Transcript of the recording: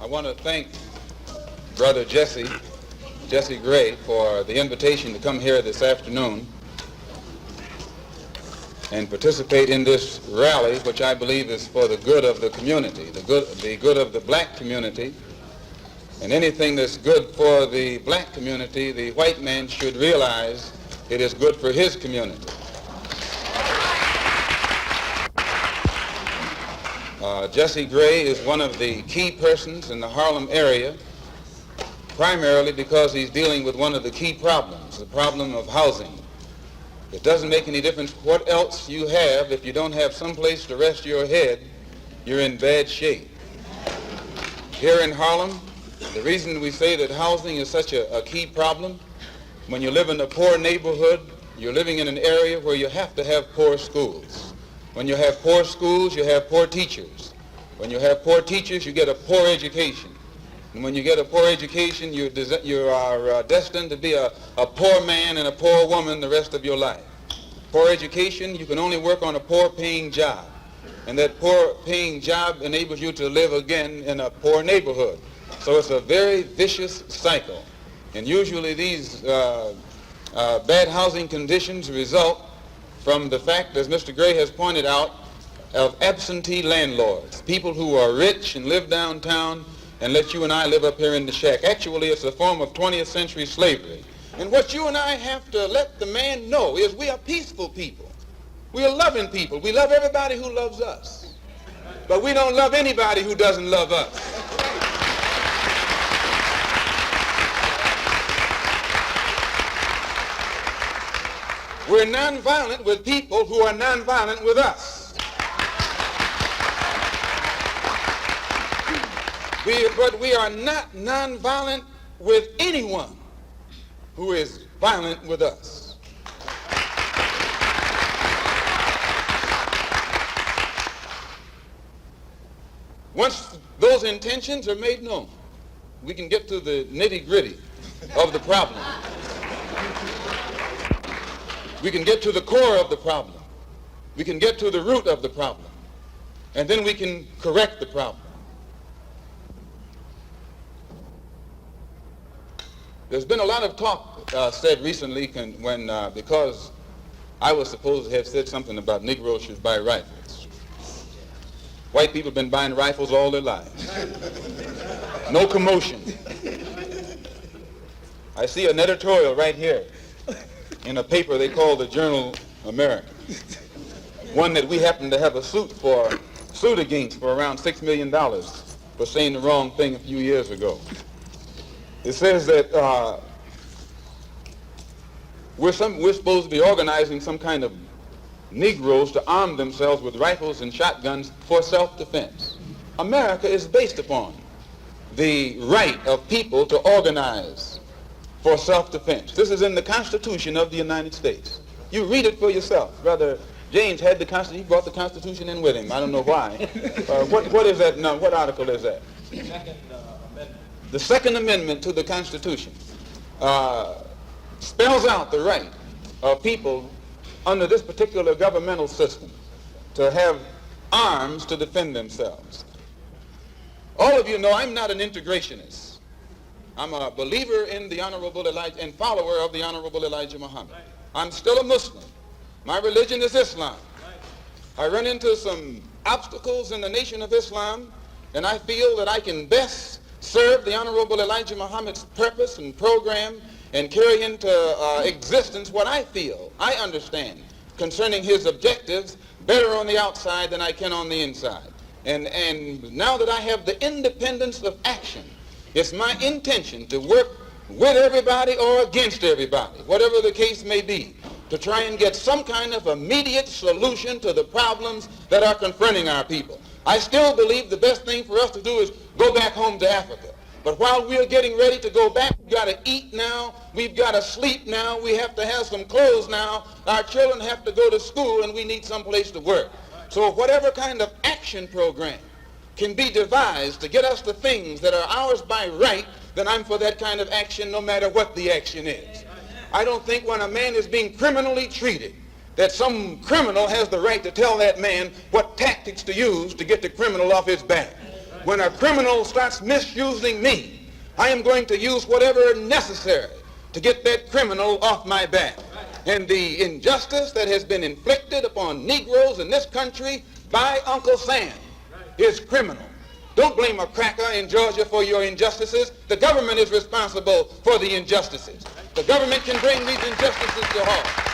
want to thank Brother Jesse Gray for the invitation to come here this afternoon and participate in this rally, which I believe is for the good of the community, the good of the black community. And anything that's good for the black community, the white man should realize it is good for his community. Jesse Gray is one of the key persons in the Harlem area, primarily because he's dealing with one of the key problems, the problem of housing. It doesn't make any difference what else you have. If you don't have some place to rest your head, you're in bad shape. Here in Harlem, the reason we say that housing is such a key problem, when you live in a poor neighborhood, you're living in an area where you have to have poor schools. When you have poor schools, you have poor teachers. When you have poor teachers, you get a poor education. And when you get a poor education, you are destined to be a poor man and a poor woman the rest of your life. Poor education, you can only work on a poor-paying job. And that poor-paying job enables you to live again in a poor neighborhood. So it's a very vicious cycle. And usually these bad housing conditions result from the fact, as Mr. Gray has pointed out, of absentee landlords, people who are rich and live downtown and let you and I live up here in the shack. Actually, it's a form of 20th century slavery. And what you and I have to let the man know is we are peaceful people. We are loving people. We love everybody who loves us. But we don't love anybody who doesn't love us. We're nonviolent with people who are nonviolent with us. But we are not nonviolent with anyone who is violent with us. Once those intentions are made known, we can get to the nitty-gritty of the problem. We can get to the core of the problem. We can get to the root of the problem. And then we can correct the problem. There's been a lot of talk said recently because I was supposed to have said something about Negroes should buy rifles. White people have been buying rifles all their lives. No commotion. I see an editorial right here in a paper they call the Journal American. One that we happen to have a suit against for around $6 million for saying the wrong thing a few years ago. It says that we're supposed to be organizing some kind of Negroes to arm themselves with rifles and shotguns for self-defense. America is based upon the right of people to organize for self-defense. This is in the Constitution of the United States. You read it for yourself. Brother James had the Constitution. He brought the Constitution in with him. I don't know why. What is that? No, what article is that? Second Amendment. The Second Amendment to the Constitution spells out the right of people under this particular governmental system to have arms to defend themselves. All of you know I'm not an integrationist. I'm a believer in the Honorable Elijah and follower of the Honorable Elijah Muhammad. Right. I'm still a Muslim. My religion is Islam. Right. I run into some obstacles in the Nation of Islam, and I feel that I can best serve the Honorable Elijah Muhammad's purpose and program and carry into existence what I feel, I understand, concerning his objectives better on the outside than I can on the inside. And now that I have the independence of action, it's my intention to work with everybody or against everybody, whatever the case may be, to try and get some kind of immediate solution to the problems that are confronting our people. I still believe the best thing for us to do is go back home to Africa. But while we're getting ready to go back, we've got to eat now, we've got to sleep now, we have to have some clothes now, our children have to go to school, and we need some place to work. So whatever kind of action program can be devised to get us the things that are ours by right, then I'm for that kind of action no matter what the action is. I don't think when a man is being criminally treated that some criminal has the right to tell that man what tactics to use to get the criminal off his back. When a criminal starts misusing me, I am going to use whatever necessary to get that criminal off my back. And the injustice that has been inflicted upon Negroes in this country by Uncle Sam is criminal. Don't blame a cracker in Georgia for your injustices. The government is responsible for the injustices. The government can bring these injustices to halt.